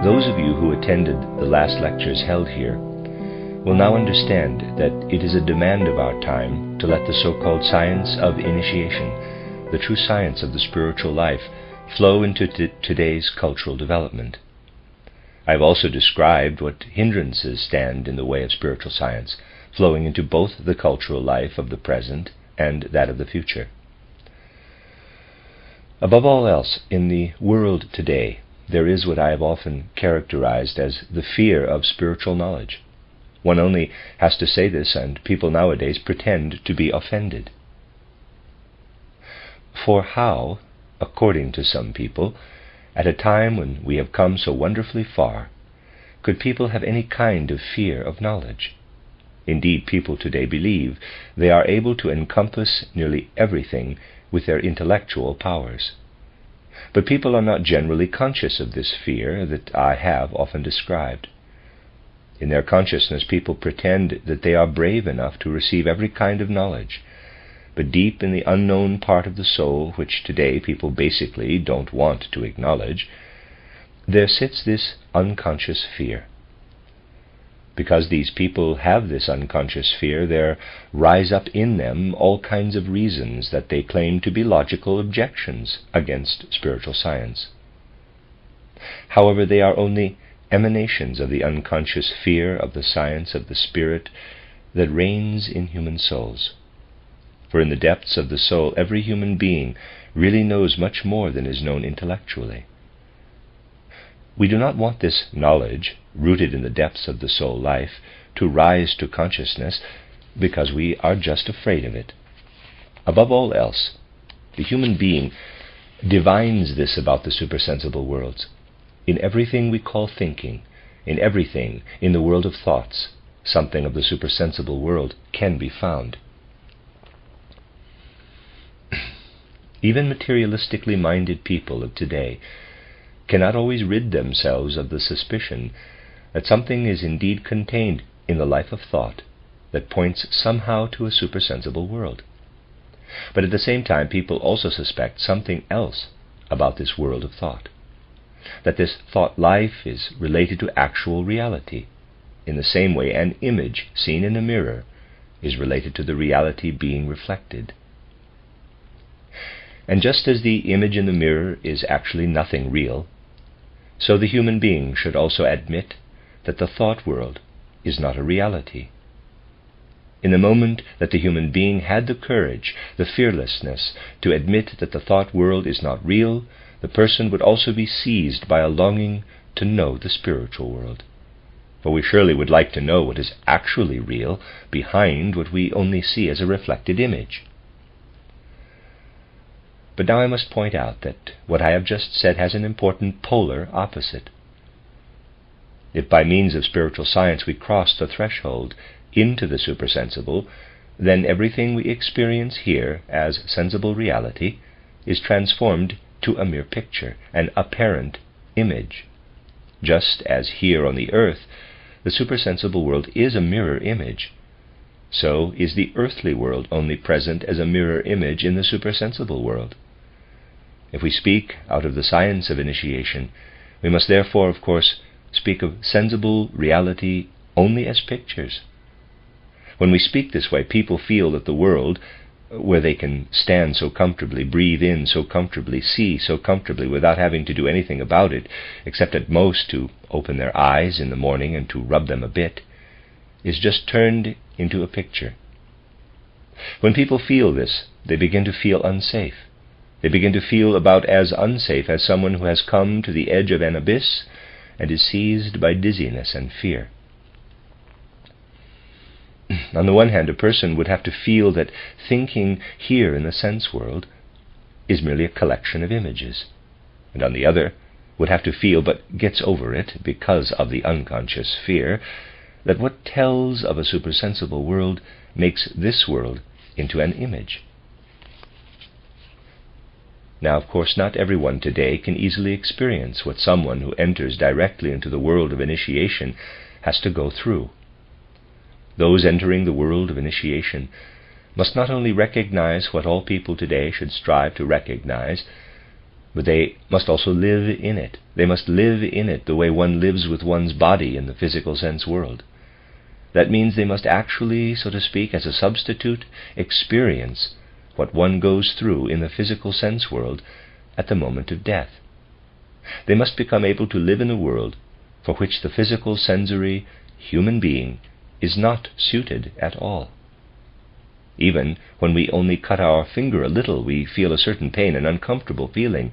Those of you who attended the last lectures held here will now understand that it is a demand of our time to let the so-called science of initiation, the true science of the spiritual life, flow into today's cultural development. I have also described what hindrances stand in the way of spiritual science, flowing into both the cultural life of the present and that of the future. Above all else, in the world today, there is what I have often characterized as the fear of spiritual knowledge. One only has to say this, and people nowadays pretend to be offended. For how, according to some people, at a time when we have come so wonderfully far, could people have any kind of fear of knowledge? Indeed, people today believe they are able to encompass nearly everything with their intellectual powers. But people are not generally conscious of this fear that I have often described. In their consciousness, people pretend that they are brave enough to receive every kind of knowledge, but deep in the unknown part of the soul, which today people basically don't want to acknowledge, there sits this unconscious fear. Because these people have this unconscious fear, there rise up in them all kinds of reasons that they claim to be logical objections against spiritual science. However, they are only emanations of the unconscious fear of the science of the spirit that reigns in human souls. For in the depths of the soul, every human being really knows much more than is known intellectually. We do not want this knowledge, rooted in the depths of the soul life, to rise to consciousness, because we are just afraid of it. Above all else, the human being divines this about the supersensible worlds. In everything we call thinking, in everything in the world of thoughts, something of the supersensible world can be found. Even materialistically minded people of today cannot always rid themselves of the suspicion that something is indeed contained in the life of thought that points somehow to a supersensible world. But at the same time, people also suspect something else about this world of thought, that this thought life is related to actual reality, in the same way an image seen in a mirror is related to the reality being reflected. And just as the image in the mirror is actually nothing real, so the human being should also admit that the thought world is not a reality. In the moment that the human being had the courage, the fearlessness, to admit that the thought world is not real, the person would also be seized by a longing to know the spiritual world. For we surely would like to know what is actually real behind what we only see as a reflected image. But now I must point out that what I have just said has an important polar opposite. If by means of spiritual science we cross the threshold into the supersensible, then everything we experience here as sensible reality is transformed to a mere picture, an apparent image. Just as here on the earth the supersensible world is a mirror image, so is the earthly world only present as a mirror image in the supersensible world. If we speak out of the science of initiation, we must therefore, of course, speak of sensible reality only as pictures. When we speak this way, people feel that the world, where they can stand so comfortably, breathe in so comfortably, see so comfortably without having to do anything about it, except at most to open their eyes in the morning and to rub them a bit, is just turned into a picture. When people feel this, they begin to feel unsafe. They begin to feel about as unsafe as someone who has come to the edge of an abyss and is seized by dizziness and fear. On the one hand, a person would have to feel that thinking here in the sense world is merely a collection of images, and on the other would have to feel, but gets over it because of the unconscious fear, that what tells of a supersensible world makes this world into an image. Now, of course, not everyone today can easily experience what someone who enters directly into the world of initiation has to go through. Those entering the world of initiation must not only recognize what all people today should strive to recognize, but they must also live in it. They must live in it the way one lives with one's body in the physical sense world. That means they must actually, so to speak, as a substitute, experience what one goes through in the physical sense world at the moment of death. They must become able to live in a world for which the physical, sensory, human being is not suited at all. Even when we only cut our finger a little, we feel a certain pain, an uncomfortable feeling.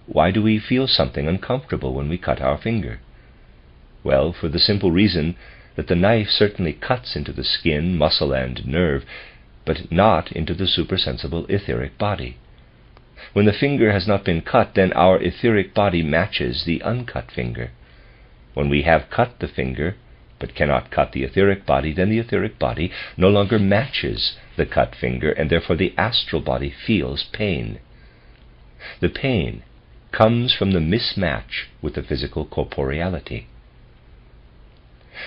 Why do we feel something uncomfortable when we cut our finger? Well, for the simple reason that the knife certainly cuts into the skin, muscle, and nerve, but not into the supersensible etheric body. When the finger has not been cut, then our etheric body matches the uncut finger. When we have cut the finger, but cannot cut the etheric body, then the etheric body no longer matches the cut finger, and therefore the astral body feels pain. The pain comes from the mismatch with the physical corporeality.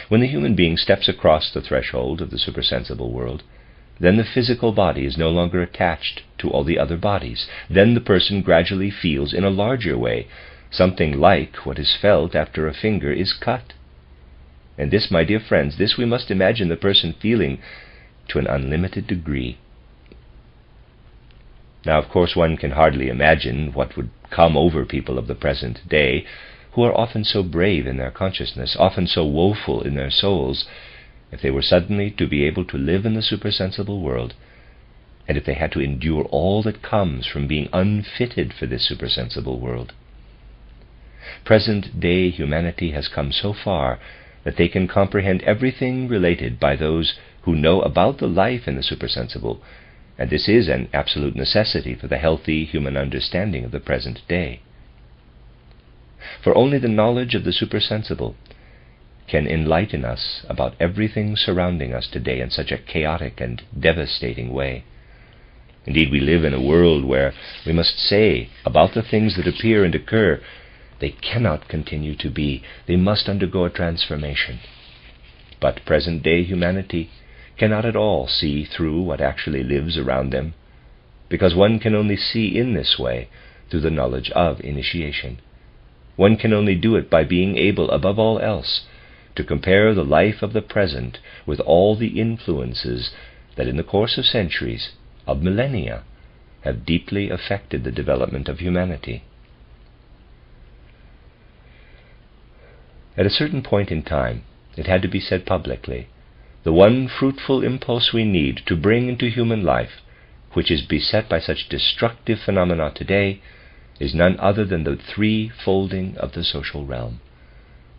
When the human being steps across the threshold of the supersensible world, then the physical body is no longer attached to all the other bodies. Then the person gradually feels in a larger way something like what is felt after a finger is cut. And this, my dear friends, this we must imagine the person feeling to an unlimited degree. Now, of course, one can hardly imagine what would come over people of the present day, who are often so brave in their consciousness, often so woeful in their souls, if they were suddenly to be able to live in the supersensible world, and if they had to endure all that comes from being unfitted for this supersensible world. Present-day humanity has come so far that they can comprehend everything related by those who know about the life in the supersensible, and this is an absolute necessity for the healthy human understanding of the present day. For only the knowledge of the supersensible can enlighten us about everything surrounding us today in such a chaotic and devastating way. Indeed, we live in a world where we must say about the things that appear and occur, they cannot continue to be. They must undergo a transformation. But present-day humanity cannot at all see through what actually lives around them, because one can only see in this way through the knowledge of initiation. One can only do it by being able, above all else, to compare the life of the present with all the influences that in the course of centuries, of millennia, have deeply affected the development of humanity. At a certain point in time, it had to be said publicly, the one fruitful impulse we need to bring into human life, which is beset by such destructive phenomena today, is none other than the threefolding of the social realm.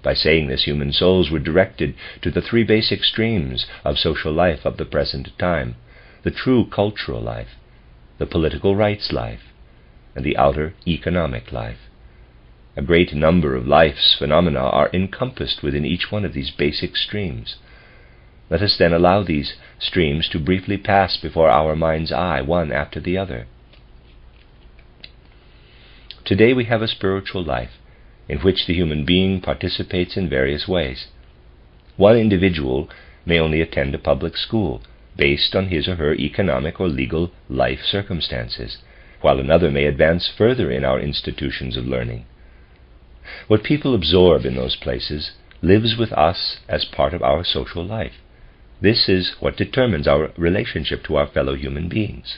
By saying this, human souls were directed to the three basic streams of social life of the present time: the true cultural life, the political rights life, and the outer economic life. A great number of life's phenomena are encompassed within each one of these basic streams. Let us then allow these streams to briefly pass before our mind's eye, one after the other. Today we have a spiritual life in which the human being participates in various ways. One individual may only attend a public school based on his or her economic or legal life circumstances, while another may advance further in our institutions of learning. What people absorb in those places lives with us as part of our social life. This is what determines our relationship to our fellow human beings.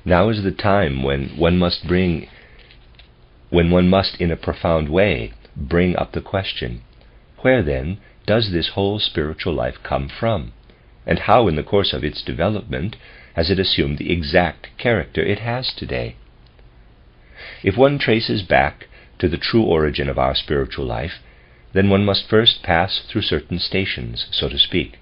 Now is the time when one must in a profound way bring up the question, where then does this whole spiritual life come from, and how in the course of its development has it assumed the exact character it has today? If one traces back to the true origin of our spiritual life, then one must first pass through certain stations, so to speak.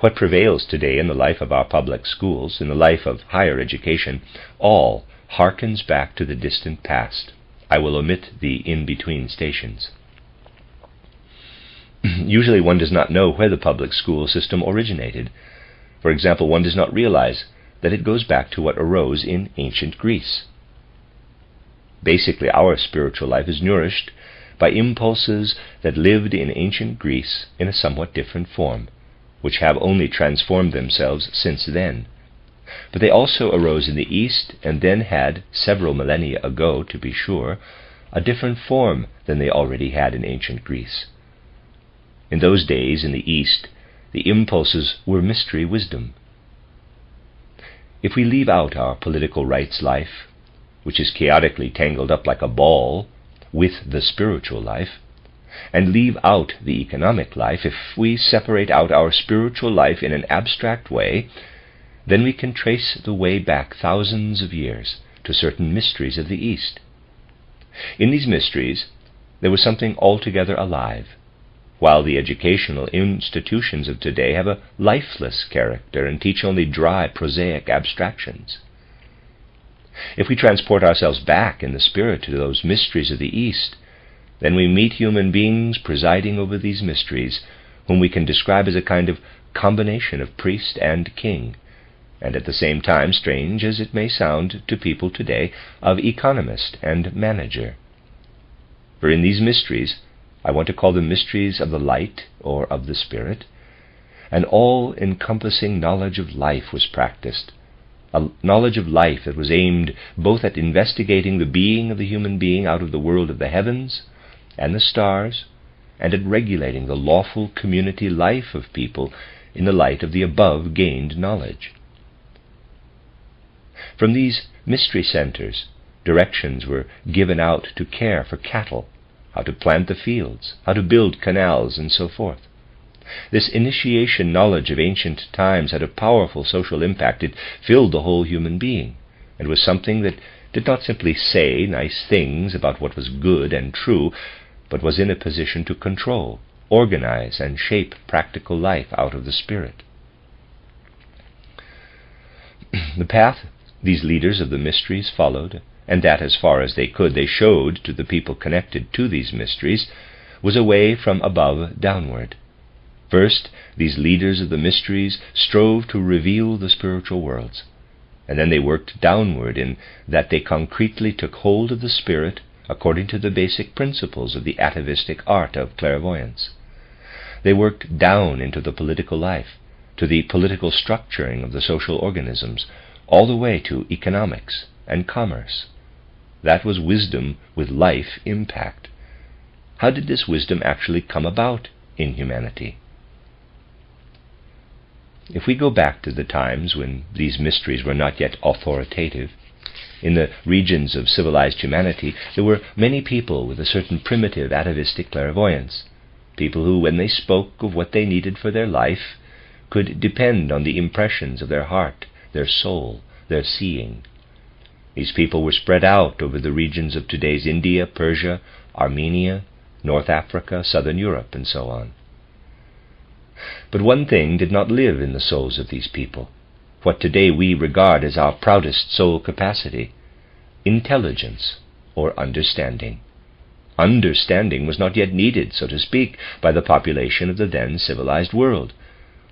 What prevails today in the life of our public schools, in the life of higher education, all harkens back to the distant past. I will omit the in-between stations. Usually one does not know where the public school system originated. For example, one does not realize that it goes back to what arose in ancient Greece. Basically, our spiritual life is nourished by impulses that lived in ancient Greece in a somewhat different form, which have only transformed themselves since then. But they also arose in the East, and then had, several millennia ago to be sure, a different form than they already had in ancient Greece. In those days in the East, the impulses were mystery wisdom. If we leave out our political rights life, which is chaotically tangled up like a ball with the spiritual life, and leave out the economic life, if we separate out our spiritual life in an abstract way, then we can trace the way back thousands of years to certain mysteries of the East. In these mysteries, there was something altogether alive, while the educational institutions of today have a lifeless character and teach only dry, prosaic abstractions. If we transport ourselves back in the spirit to those mysteries of the East, then we meet human beings presiding over these mysteries, whom we can describe as a kind of combination of priest and king, and at the same time, strange as it may sound to people today, of economist and manager. For in these mysteries, I want to call them mysteries of the light or of the spirit, an all-encompassing knowledge of life was practiced, a knowledge of life that was aimed both at investigating the being of the human being out of the world of the heavens and the stars, and at regulating the lawful community life of people in the light of the above gained knowledge. From these mystery centers, directions were given out to care for cattle, how to plant the fields, how to build canals, and so forth. This initiation knowledge of ancient times had a powerful social impact. It filled the whole human being, and was something that did not simply say nice things about what was good and true, but was in a position to control, organize, and shape practical life out of the spirit. The path these leaders of the mysteries followed, and that as far as they could they showed to the people connected to these mysteries, was a way from above downward. First, these leaders of the mysteries strove to reveal the spiritual worlds, and then they worked downward in that they concretely took hold of the spirit according to the basic principles of the atavistic art of clairvoyance. They worked down into the political life, to the political structuring of the social organisms, all the way to economics and commerce. That was wisdom with life impact. How did this wisdom actually come about in humanity? If we go back to the times when these mysteries were not yet authoritative, in the regions of civilized humanity there were many people with a certain primitive atavistic clairvoyance, people who, when they spoke of what they needed for their life, could depend on the impressions of their heart, their soul, their seeing. These people were spread out over the regions of today's India, Persia, Armenia, North Africa, Southern Europe, and so on. But one thing did not live in the souls of these people, what today we regard as our proudest soul capacity: intelligence, or understanding. Understanding was not yet needed, so to speak, by the population of the then civilized world,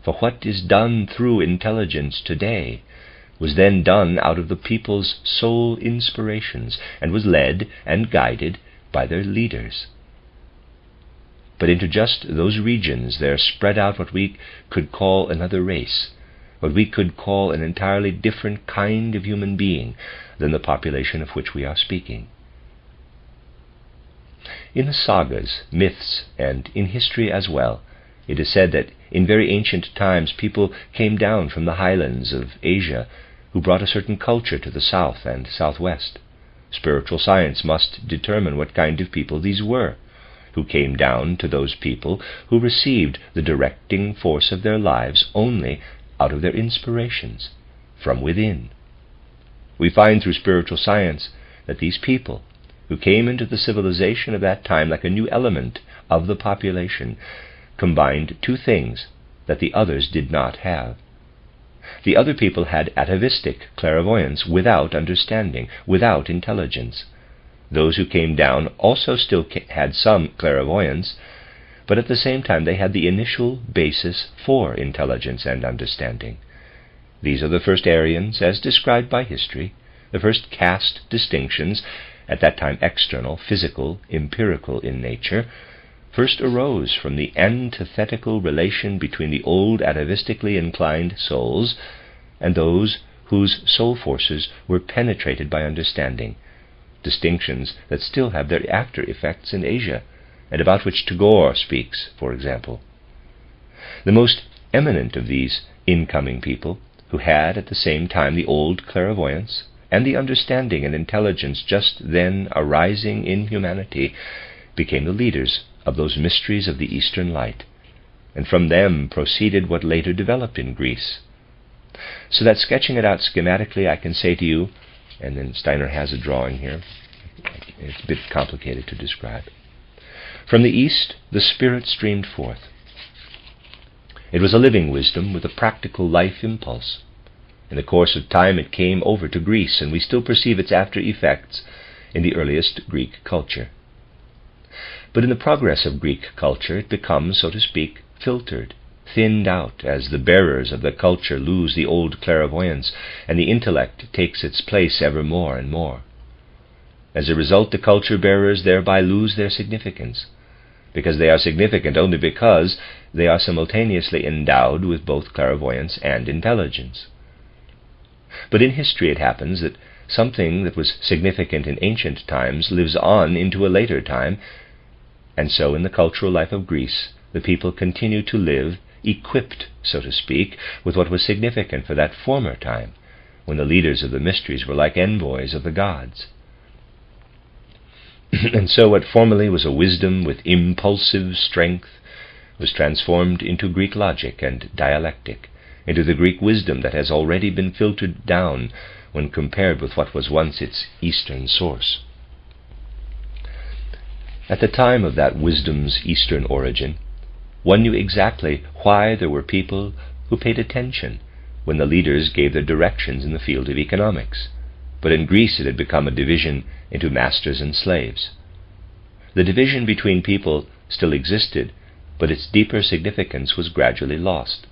for what is done through intelligence today was then done out of the people's soul inspirations, and was led and guided by their leaders. But into just those regions there spread out what we could call another race, what we could call an entirely different kind of human being than the population of which we are speaking. In the sagas, myths, and in history as well, it is said that in very ancient times people came down from the highlands of Asia who brought a certain culture to the south and southwest. Spiritual science must determine what kind of people these were, who came down to those people who received the directing force of their lives only out of their inspirations, from within. We find through spiritual science that these people, who came into the civilization of that time like a new element of the population, combined two things that the others did not have. The other people had atavistic clairvoyance without understanding, without intelligence. Those who came down also still had some clairvoyance, but at the same time they had the initial basis for intelligence and understanding. These are the first Aryans, as described by history, the first caste distinctions, at that time external, physical, empirical in nature, first arose from the antithetical relation between the old atavistically inclined souls and those whose soul forces were penetrated by understanding, distinctions that still have their after effects in Asia, and about which Tagore speaks, for example. The most eminent of these incoming people, who had at the same time the old clairvoyance and the understanding and intelligence just then arising in humanity, became the leaders of those mysteries of the Eastern Light, and from them proceeded what later developed in Greece. So that, sketching it out schematically, I can say to you, and then Steiner has a drawing here, it's a bit complicated to describe. From the East, the Spirit streamed forth. It was a living wisdom with a practical life impulse. In the course of time it came over to Greece, and we still perceive its after effects in the earliest Greek culture. But in the progress of Greek culture it becomes, so to speak, filtered, thinned out, as the bearers of the culture lose the old clairvoyance, and the intellect takes its place ever more and more. As a result, the culture bearers thereby lose their significance, because they are significant only because they are simultaneously endowed with both clairvoyance and intelligence. But in history it happens that something that was significant in ancient times lives on into a later time, and so in the cultural life of Greece the people continue to live equipped, so to speak, with what was significant for that former time, when the leaders of the mysteries were like envoys of the gods. And so what formerly was a wisdom with impulsive strength was transformed into Greek logic and dialectic, into the Greek wisdom that has already been filtered down when compared with what was once its Eastern source. At the time of that wisdom's Eastern origin, one knew exactly why there were people who paid attention when the leaders gave their directions in the field of economics. But in Greece it had become a division into masters and slaves. The division between people still existed, but its deeper significance was gradually lost.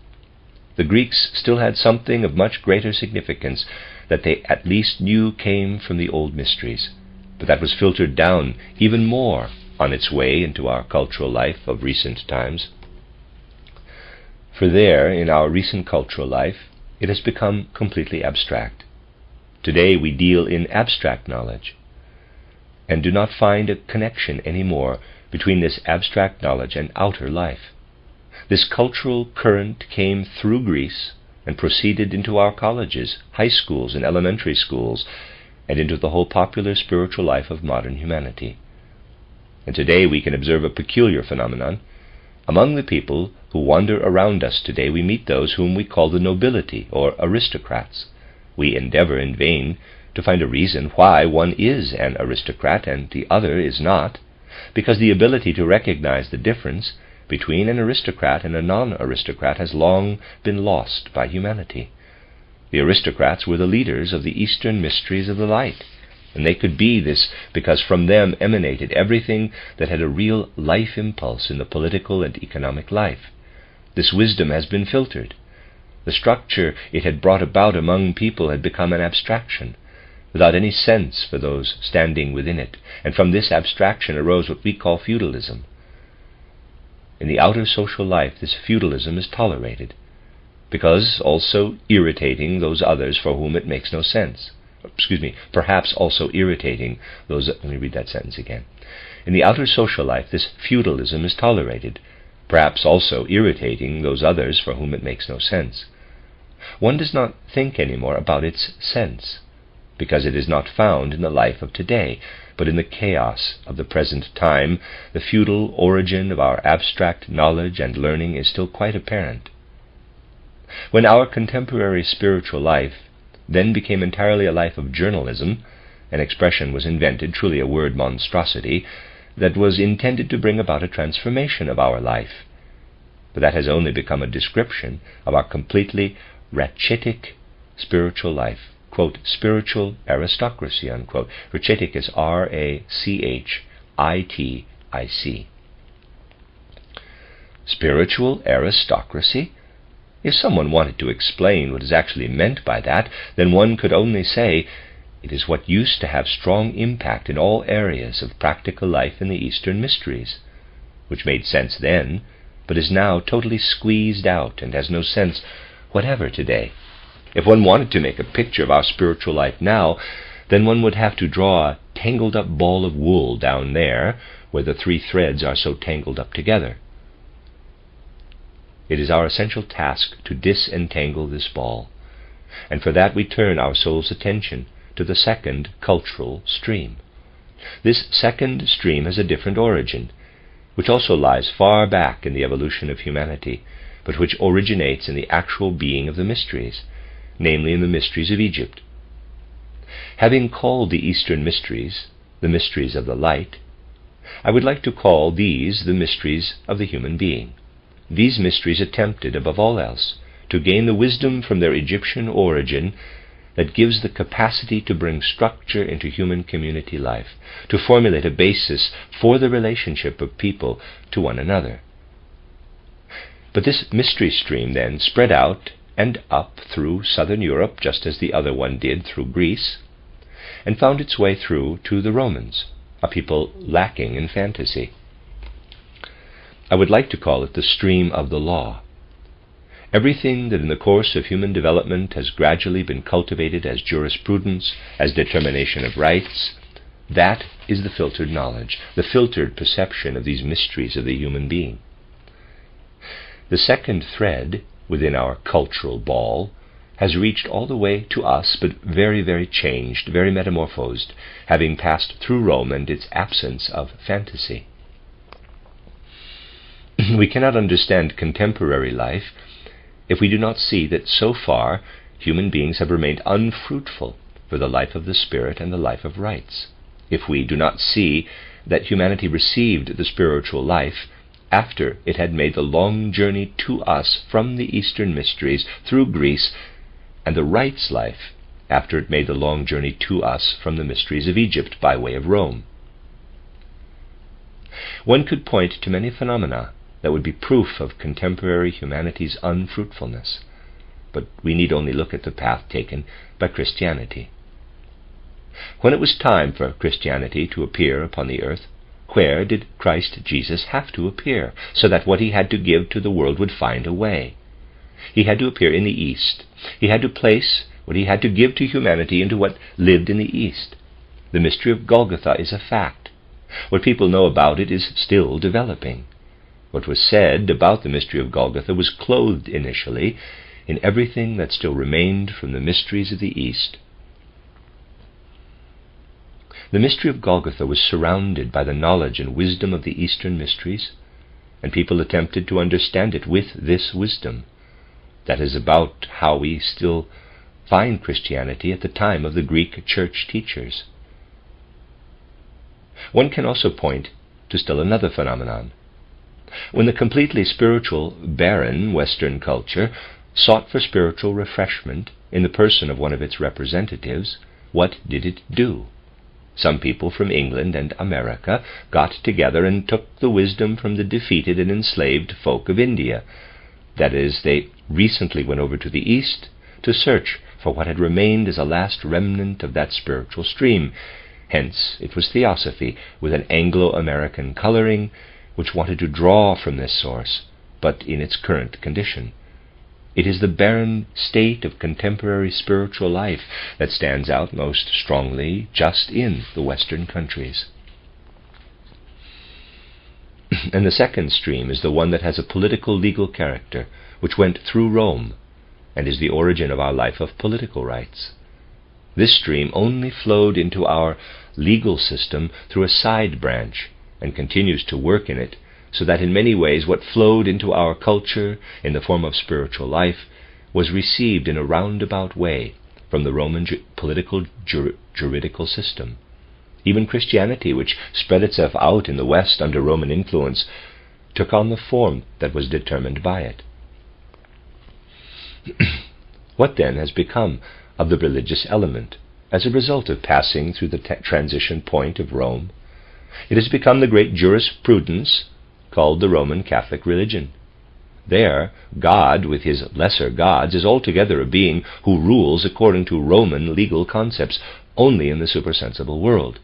The Greeks still had something of much greater significance that they at least knew came from the old mysteries, but that was filtered down even more on its way into our cultural life of recent times. For there, in our recent cultural life, it has become completely abstract. Today we deal in abstract knowledge, and do not find a connection anymore between this abstract knowledge and outer life. This cultural current came through Greece and proceeded into our colleges, high schools, and elementary schools, and into the whole popular spiritual life of modern humanity. And today we can observe a peculiar phenomenon. Among the people who wander around us today we meet those whom we call the nobility or aristocrats. We endeavor in vain to find a reason why one is an aristocrat and the other is not, because the ability to recognize the difference between an aristocrat and a non-aristocrat has long been lost by humanity. The aristocrats were the leaders of the Eastern mysteries of the light, and they could be this because from them emanated everything that had a real life impulse in the political and economic life. This wisdom has been filtered. The structure it had brought about among people had become an abstraction, without any sense for those standing within it, and from this abstraction arose what we call feudalism. In the outer social life this feudalism is tolerated, because also irritating those others for whom it makes no sense. Perhaps also irritating those... Let me read that sentence again. In the outer social life this feudalism is tolerated, perhaps also irritating those others for whom it makes no sense. One does not think any more about its sense, because it is not found in the life of today, but in the chaos of the present time. The feudal origin of our abstract knowledge and learning is still quite apparent. When our contemporary spiritual life then became entirely a life of journalism, an expression was invented, truly a word monstrosity, that was intended to bring about a transformation of our life. But that has only become a description of our completely rachitic spiritual life. Quote, spiritual aristocracy, unquote. Rachitic is R-A-C-H-I-T-I-C. Spiritual aristocracy? If someone wanted to explain what is actually meant by that, then one could only say it is what used to have strong impact in all areas of practical life in the Eastern mysteries, which made sense then, but is now totally squeezed out and has no sense whatever today. If one wanted to make a picture of our spiritual life now, then one would have to draw a tangled up ball of wool down there, where the three threads are so tangled up together. It is our essential task to disentangle this ball, and for that we turn our soul's attention to the second cultural stream. This second stream has a different origin, which also lies far back in the evolution of humanity, but which originates in the actual being of the mysteries, namely in the mysteries of Egypt. Having called the Eastern mysteries the mysteries of the light, I would like to call these the mysteries of the human being. These mysteries attempted, above all else, to gain the wisdom from their Egyptian origin that gives the capacity to bring structure into human community life, to formulate a basis for the relationship of people to one another. But this mystery stream then spread out and up through southern Europe, just as the other one did through Greece, and found its way through to the Romans, a people lacking in fantasy. I would like to call it the stream of the law. Everything that in the course of human development has gradually been cultivated as jurisprudence, as determination of rights, that is the filtered knowledge, the filtered perception of these mysteries of the human being. The second thread within our cultural ball has reached all the way to us, but very, very changed, very metamorphosed, having passed through Rome and its absence of fantasy. We cannot understand contemporary life if we do not see that so far human beings have remained unfruitful for the life of the Spirit and the life of rights. If we do not see that humanity received the spiritual life after it had made the long journey to us from the Eastern mysteries through Greece, and the rights life after it made the long journey to us from the mysteries of Egypt by way of Rome. One could point to many phenomena that would be proof of contemporary humanity's unfruitfulness, but we need only look at the path taken by Christianity. When it was time for Christianity to appear upon the earth, where did Christ Jesus have to appear, so that what he had to give to the world would find a way? He had to appear in the East. He had to place what he had to give to humanity into what lived in the East. The mystery of Golgotha is a fact. What people know about it is still developing. What was said about the mystery of Golgotha was clothed initially in everything that still remained from the mysteries of the East. The mystery of Golgotha was surrounded by the knowledge and wisdom of the Eastern mysteries, and people attempted to understand it with this wisdom. That is about how we still find Christianity at the time of the Greek church teachers. One can also point to still another phenomenon. When the completely spiritual, barren Western culture sought for spiritual refreshment in the person of one of its representatives, what did it do? Some people from England and America got together and took the wisdom from the defeated and enslaved folk of India. That is, they recently went over to the East to search for what had remained as a last remnant of that spiritual stream. Hence, it was Theosophy, with an Anglo-American coloring, which wanted to draw from this source, but in its current condition. It is the barren state of contemporary spiritual life that stands out most strongly just in the Western countries. And the second stream is the one that has a political legal character, which went through Rome, and is the origin of our life of political rights. This stream only flowed into our legal system through a side branch, and continues to work in it, so that in many ways what flowed into our culture in the form of spiritual life was received in a roundabout way from the Roman political juridical system. Even Christianity, which spread itself out in the West under Roman influence, took on the form that was determined by it. What then has become of the religious element as a result of passing through the transition point of Rome? It has become the great jurisprudence called the Roman Catholic religion. There, God, with his lesser gods, is altogether a being who rules according to Roman legal concepts only in the supersensible world.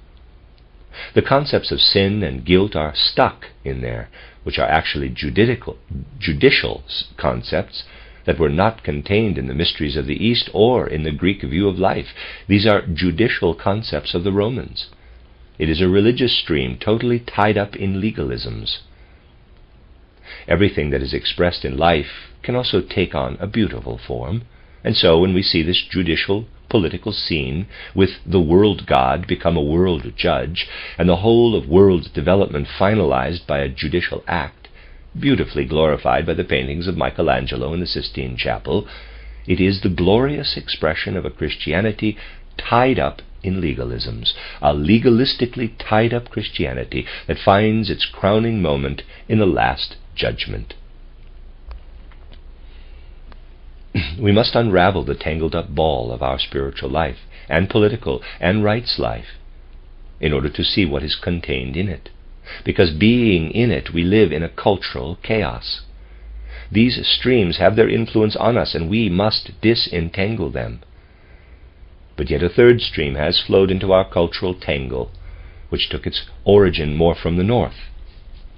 The concepts of sin and guilt are stuck in there, which are actually judicial concepts that were not contained in the mysteries of the East or in the Greek view of life. These are judicial concepts of the Romans. It is a religious stream totally tied up in legalisms. Everything that is expressed in life can also take on a beautiful form, and so when we see this judicial political scene with the world god become a world judge and the whole of world development finalized by a judicial act, beautifully glorified by the paintings of Michelangelo in the Sistine Chapel, it is the glorious expression of a Christianity tied up in legalisms, a legalistically tied up Christianity that finds its crowning moment in the last judgment. We must unravel the tangled up ball of our spiritual life and political and rights life in order to see what is contained in it, because being in it we live in a cultural chaos. These streams have their influence on us and we must disentangle them. But yet a third stream has flowed into our cultural tangle, which took its origin more from the north,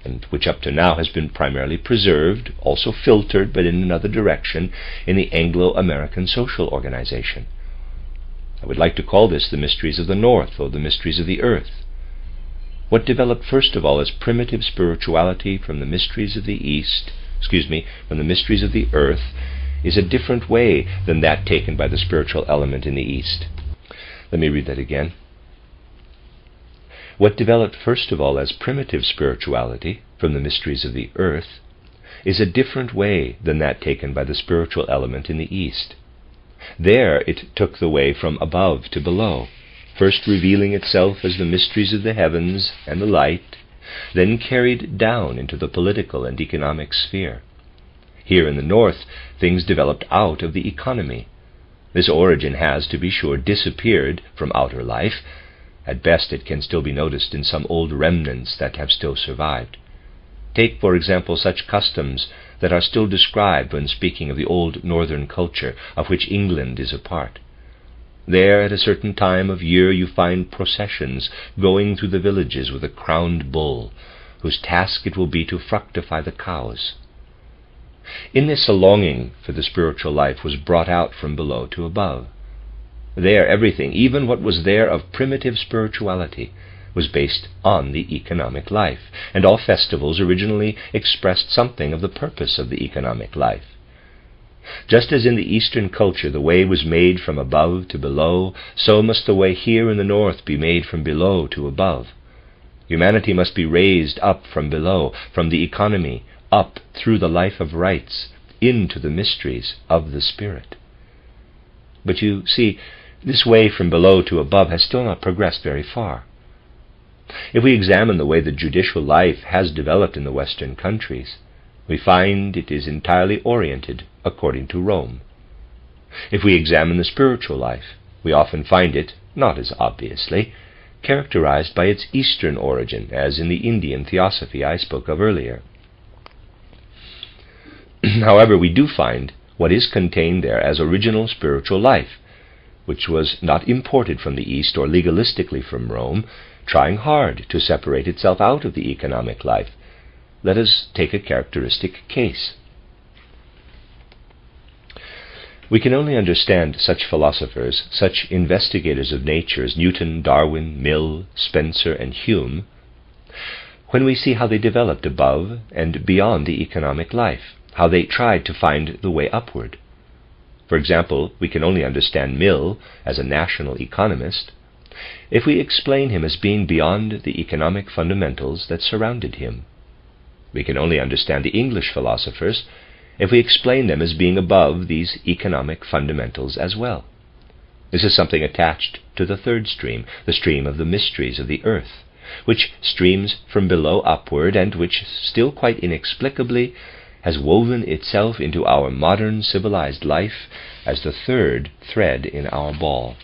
and which up to now has been primarily preserved, also filtered, but in another direction, in the Anglo-American social organization. I would like to call this the mysteries of the North, or the mysteries of the earth. What developed first of all as primitive spirituality from the mysteries of the East, from the mysteries of the earth, is a different way than that taken by the spiritual element in the East. Let me read that again. What developed first of all as primitive spirituality from the mysteries of the earth is a different way than that taken by the spiritual element in the East. There it took the way from above to below, first revealing itself as the mysteries of the heavens and the light, then carried down into the political and economic sphere. Here in the North, things developed out of the economy. This origin has, to be sure, disappeared from outer life. At best it can still be noticed in some old remnants that have still survived. Take, for example, such customs that are still described when speaking of the old northern culture, of which England is a part. There, at a certain time of year, you find processions going through the villages with a crowned bull, whose task it will be to fructify the cows. In this a longing for the spiritual life was brought out from below to above. There everything, even what was there of primitive spirituality, was based on the economic life, and all festivals originally expressed something of the purpose of the economic life. Just as in the Eastern culture the way was made from above to below, so must the way here in the North be made from below to above. Humanity must be raised up from below, from the economy, up through the life of rights, into the mysteries of the Spirit. But you see, this way from below to above has still not progressed very far. If we examine the way the judicial life has developed in the Western countries, we find it is entirely oriented according to Rome. If we examine the spiritual life, we often find it, not as obviously, characterized by its Eastern origin, as in the Indian theosophy I spoke of earlier. However, we do find what is contained there as original spiritual life, which was not imported from the East or legalistically from Rome, trying hard to separate itself out of the economic life. Let us take a characteristic case. We can only understand such philosophers, such investigators of nature as Newton, Darwin, Mill, Spencer, and Hume, when we see how they developed above and beyond the economic life, how they tried to find the way upward. For example, we can only understand Mill as a national economist if we explain him as being beyond the economic fundamentals that surrounded him. We can only understand the English philosophers if we explain them as being above these economic fundamentals as well. This is something attached to the third stream, the stream of the mysteries of the earth, which streams from below upward and which, still quite inexplicably, has woven itself into our modern civilized life as the third thread in our ball.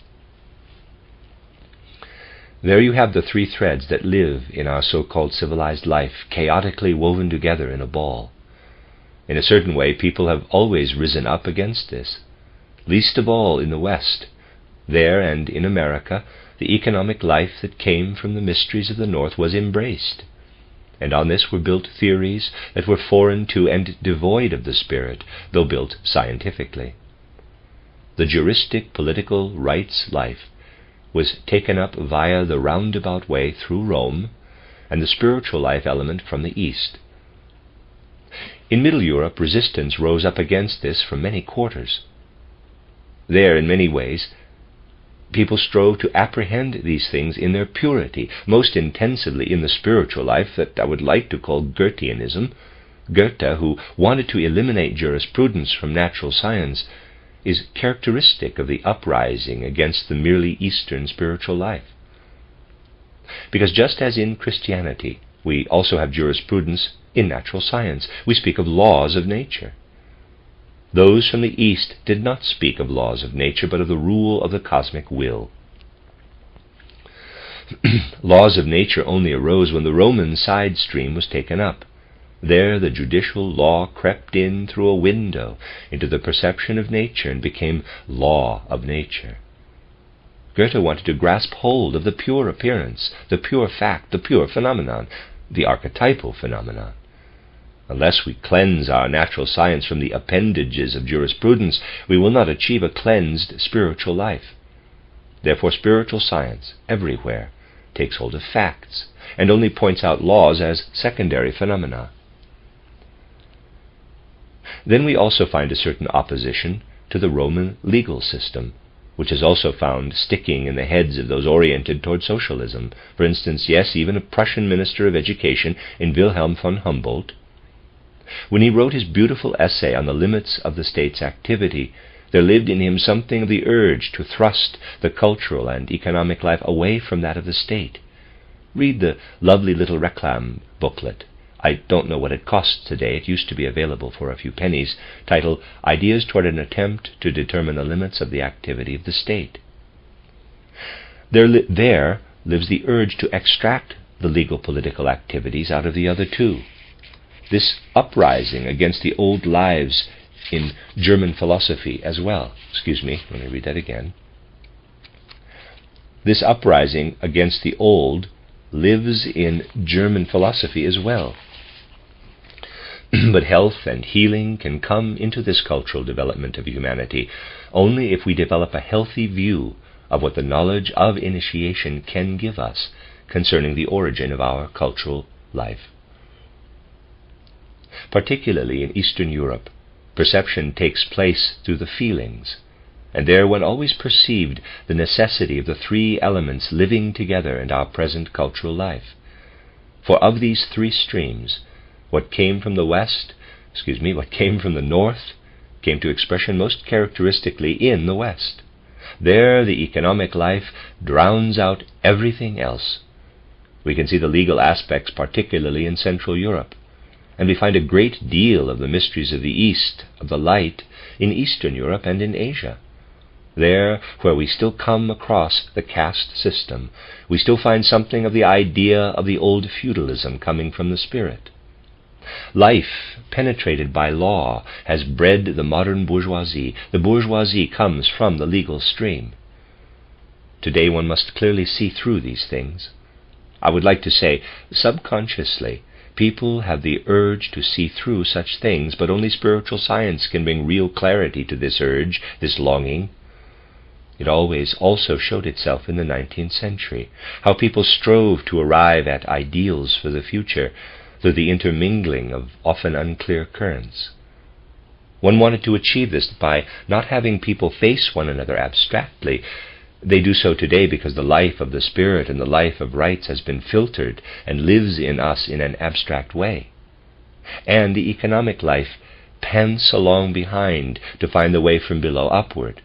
There you have the three threads that live in our so-called civilized life, chaotically woven together in a ball. In a certain way, people have always risen up against this, least of all in the West. There and in America, the economic life that came from the mysteries of the North was embraced. and on this were built theories that were foreign to and devoid of the spirit, though built scientifically. The juristic political rights life was taken up via the roundabout way through Rome, and the spiritual life element from the East. In Middle Europe, resistance rose up against this from many quarters. There, in many ways, people strove to apprehend these things in their purity, most intensively in the spiritual life that I would like to call Goetheanism. Goethe, who wanted to eliminate jurisprudence from natural science, is characteristic of the uprising against the merely Eastern spiritual life. Because just as in Christianity, we also have jurisprudence in natural science. We speak of laws of nature. Those from the East did not speak of laws of nature, but of the rule of the cosmic will. Laws of nature only arose when the Roman side stream was taken up. There the judicial law crept in through a window into the perception of nature and became law of nature. Goethe wanted to grasp hold of the pure appearance, the pure fact, the pure phenomenon, the archetypal phenomenon. Unless we cleanse our natural science from the appendages of jurisprudence, we will not achieve a cleansed spiritual life. Therefore spiritual science, everywhere, takes hold of facts, and only points out laws as secondary phenomena. Then we also find a certain opposition to the Roman legal system, which is also found sticking in the heads of those oriented toward socialism. For instance, yes, even a Prussian minister of education in Wilhelm von Humboldt, when he wrote his beautiful essay on the limits of the state's activity, there lived in him something of the urge to thrust the cultural and economic life away from that of the state. Read the lovely little reclam booklet. I don't know what it costs today. It used to be available for a few pennies, titled Ideas Toward an Attempt to Determine the Limits of the Activity of the State. There lives the urge to extract the legal political activities out of the other two. This uprising against the old lives in German philosophy as well. Excuse me, let me read that again. This uprising against the old lives in German philosophy as well. But health and healing can come into this cultural development of humanity only if we develop a healthy view of what the knowledge of initiation can give us concerning the origin of our cultural life. Particularly in Eastern Europe, perception takes place through the feelings, and there one always perceived the necessity of the three elements living together in our present cultural life. For of these three streams, what came from the north, came to expression most characteristically in the West. There the economic life drowns out everything else. We can see the legal aspects particularly in Central Europe, and we find a great deal of the mysteries of the East, of the light, in Eastern Europe and in Asia. There, where we still come across the caste system, we still find something of the idea of the old feudalism coming from the spirit. Life, penetrated by law, has bred the modern bourgeoisie. The bourgeoisie comes from the legal stream. Today one must clearly see through these things. I would like to say, subconsciously, people have the urge to see through such things, but only spiritual science can bring real clarity to this urge, this longing. It always also showed itself in the 19th century, how people strove to arrive at ideals for the future through the intermingling of often unclear currents. One wanted to achieve this by not having people face one another abstractly. They do so today because the life of the spirit and the life of rights has been filtered and lives in us in an abstract way. And the economic life pants along behind to find the way from below upward.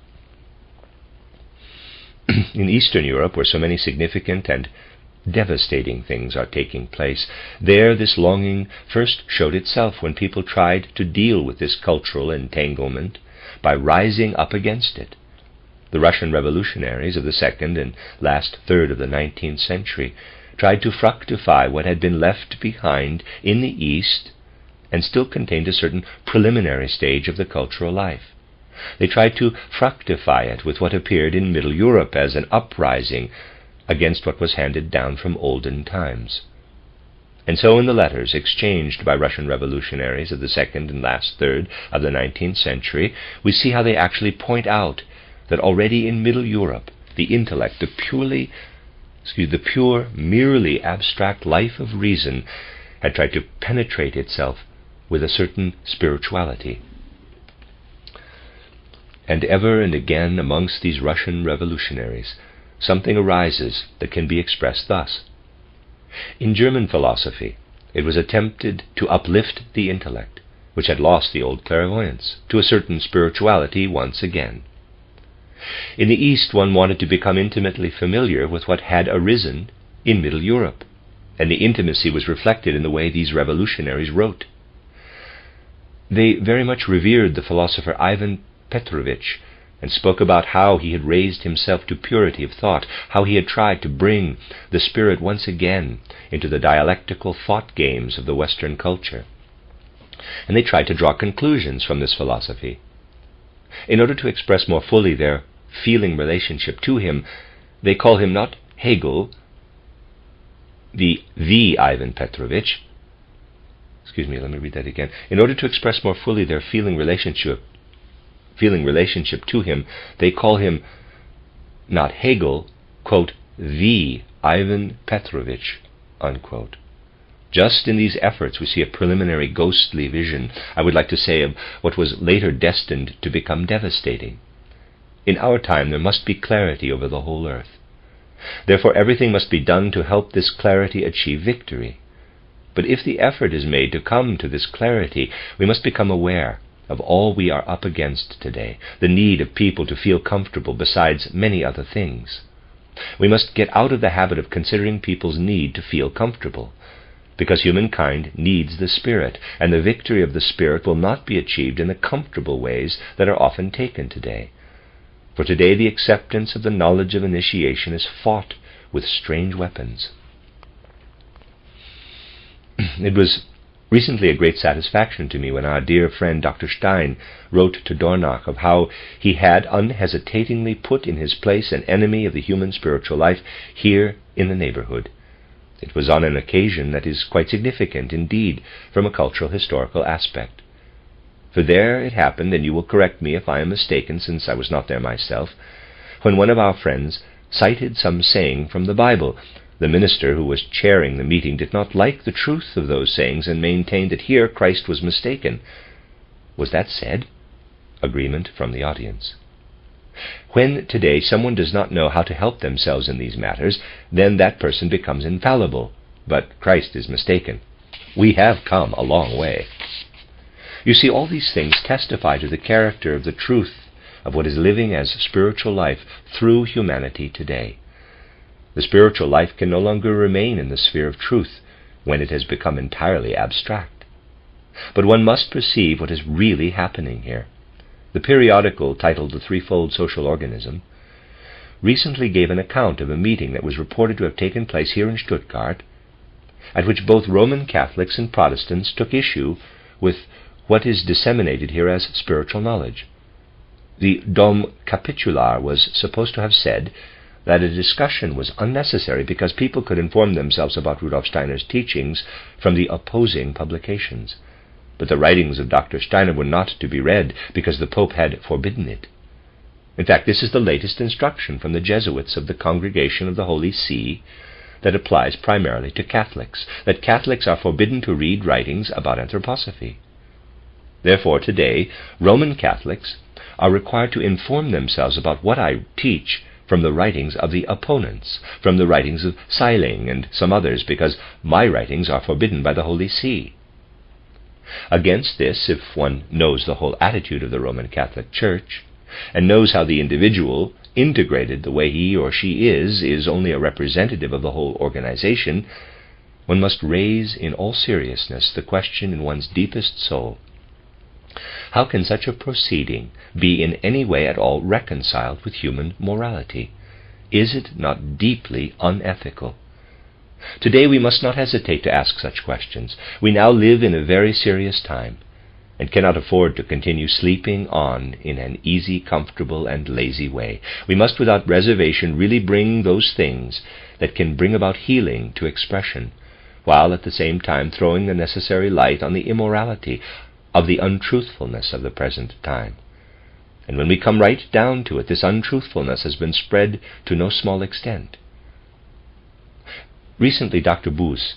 In Eastern Europe, where so many significant and devastating things are taking place, there this longing first showed itself when people tried to deal with this cultural entanglement by rising up against it. The Russian revolutionaries of the second and last third of the 19th century tried to fructify what had been left behind in the East and still contained a certain preliminary stage of the cultural life. They tried to fructify it with what appeared in Middle Europe as an uprising against what was handed down from olden times. And so in the letters exchanged by Russian revolutionaries of the second and last third of the 19th century, we see how they actually point out that already in Middle Europe, the intellect, the pure, merely abstract life of reason, had tried to penetrate itself with a certain spirituality. And ever and again amongst these Russian revolutionaries, something arises that can be expressed thus. In German philosophy, it was attempted to uplift the intellect, which had lost the old clairvoyance, to a certain spirituality once again. In the East, one wanted to become intimately familiar with what had arisen in Middle Europe, and the intimacy was reflected in the way these revolutionaries wrote. They very much revered the philosopher Ivan Petrovich, and spoke about how he had raised himself to purity of thought, how he had tried to bring the spirit once again into the dialectical thought games of the Western culture. And they tried to draw conclusions from this philosophy. In order to express more fully their feeling relationship to him, they call him not Hegel, the Ivan Petrovich. Let me read that again. In order to express more fully their feeling relationship to him, they call him not Hegel, quote, the Ivan Petrovich, unquote. Just in these efforts we see a preliminary ghostly vision, I would like to say, of what was later destined to become devastating. In our time there must be clarity over the whole earth. Therefore everything must be done to help this clarity achieve victory. But if the effort is made to come to this clarity, we must become aware of all we are up against today, the need of people to feel comfortable besides many other things. We must get out of the habit of considering people's need to feel comfortable, because humankind needs the Spirit, and the victory of the Spirit will not be achieved in the comfortable ways that are often taken today. For today the acceptance of the knowledge of initiation is fought with strange weapons. It was recently a great satisfaction to me when our dear friend Dr. Stein wrote to Dornach of how he had unhesitatingly put in his place an enemy of the human spiritual life here in the neighborhood. It was on an occasion that is quite significant indeed from a cultural historical aspect. For there it happened, and you will correct me if I am mistaken since I was not there myself, when one of our friends cited some saying from the Bible. The minister who was chairing the meeting did not like the truth of those sayings and maintained that here Christ was mistaken. Was that said? Agreement from the audience. When today someone does not know how to help themselves in these matters, then that person becomes infallible, but Christ is mistaken. We have come a long way. You see, all these things testify to the character of the truth of what is living as spiritual life through humanity today. The spiritual life can no longer remain in the sphere of truth when it has become entirely abstract. But one must perceive what is really happening here. The periodical titled The Threefold Social Organism recently gave an account of a meeting that was reported to have taken place here in Stuttgart, at which both Roman Catholics and Protestants took issue with what is disseminated here as spiritual knowledge. The Dom Capitular was supposed to have said that a discussion was unnecessary because people could inform themselves about Rudolf Steiner's teachings from the opposing publications. But the writings of Dr. Steiner were not to be read because the Pope had forbidden it. In fact, this is the latest instruction from the Jesuits of the Congregation of the Holy See that applies primarily to Catholics, that Catholics are forbidden to read writings about anthroposophy. Therefore, today, Roman Catholics are required to inform themselves about what I teach from the writings of the opponents, from the writings of Seiling and some others, because my writings are forbidden by the Holy See. Against this, if one knows the whole attitude of the Roman Catholic Church, and knows how the individual, integrated the way he or she is only a representative of the whole organization, one must raise in all seriousness the question in one's deepest soul: how can such a proceeding be in any way at all reconciled with human morality? Is it not deeply unethical? Today we must not hesitate to ask such questions. We now live in a very serious time, and cannot afford to continue sleeping on in an easy, comfortable, and lazy way. We must without reservation really bring those things that can bring about healing to expression, while at the same time throwing the necessary light on the immorality of the untruthfulness of the present time. And when we come right down to it, this untruthfulness has been spread to no small extent. Recently, Dr. Boos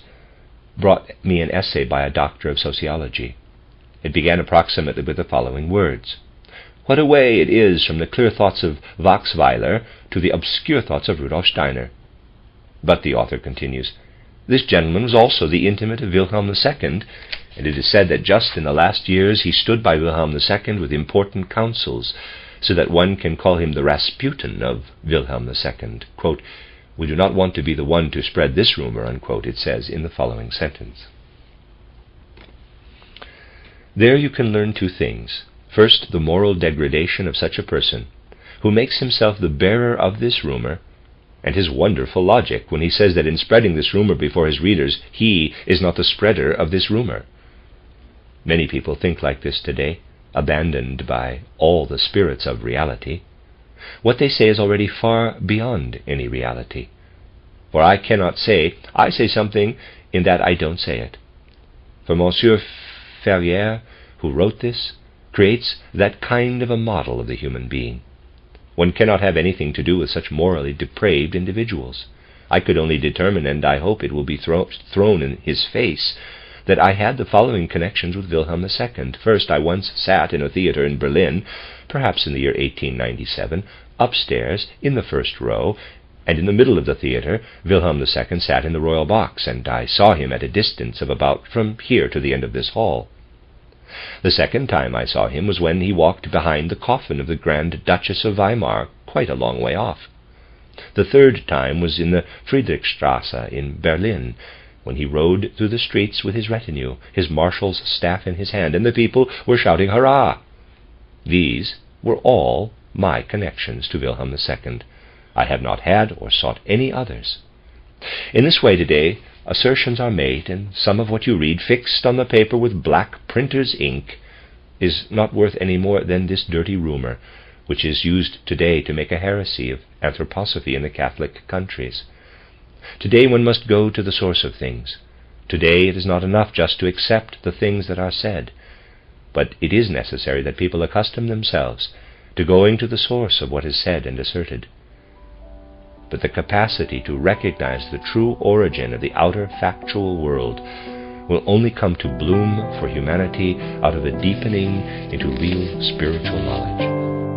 brought me an essay by a doctor of sociology. It began approximately with the following words: "What a way it is from the clear thoughts of Waxweiler to the obscure thoughts of Rudolf Steiner." But the author continues, "This gentleman was also the intimate of Wilhelm II, and it is said that just in the last years he stood by Wilhelm II with important counsels, so that one can call him the Rasputin of Wilhelm II. Quote, 'We do not want to be the one to spread this rumor,' unquote, it says in the following sentence. There you can learn two things. First, the moral degradation of such a person, who makes himself the bearer of this rumor, and his wonderful logic when he says that in spreading this rumor before his readers, he is not the spreader of this rumor. Many people think like this today, abandoned by all the spirits of reality. What they say is already far beyond any reality. For I cannot say, I say something in that I don't say it. For Monsieur Ferrier, who wrote this, creates that kind of a model of the human being. One cannot have anything to do with such morally depraved individuals. I could only determine, and I hope it will be thrown in his face, that I had the following connections with Wilhelm II. First, I once sat in a theater in Berlin, perhaps in the year 1897, upstairs in the first row, and in the middle of the theater Wilhelm II sat in the royal box, and I saw him at a distance of about from here to the end of this hall. The second time I saw him was when he walked behind the coffin of the Grand Duchess of Weimar, quite a long way off. The third time was in the Friedrichstrasse in Berlin, when he rode through the streets with his retinue, his marshal's staff in his hand, and the people were shouting hurrah. These were all my connections to Wilhelm II. I have not had or sought any others. In this way today, assertions are made, and some of what you read, fixed on the paper with black printer's ink, is not worth any more than this dirty rumor, which is used today to make a heresy of anthroposophy in the Catholic countries. Today one must go to the source of things. Today it is not enough just to accept the things that are said, but it is necessary that people accustom themselves to going to the source of what is said and asserted. But the capacity to recognize the true origin of the outer factual world will only come to bloom for humanity out of a deepening into real spiritual knowledge.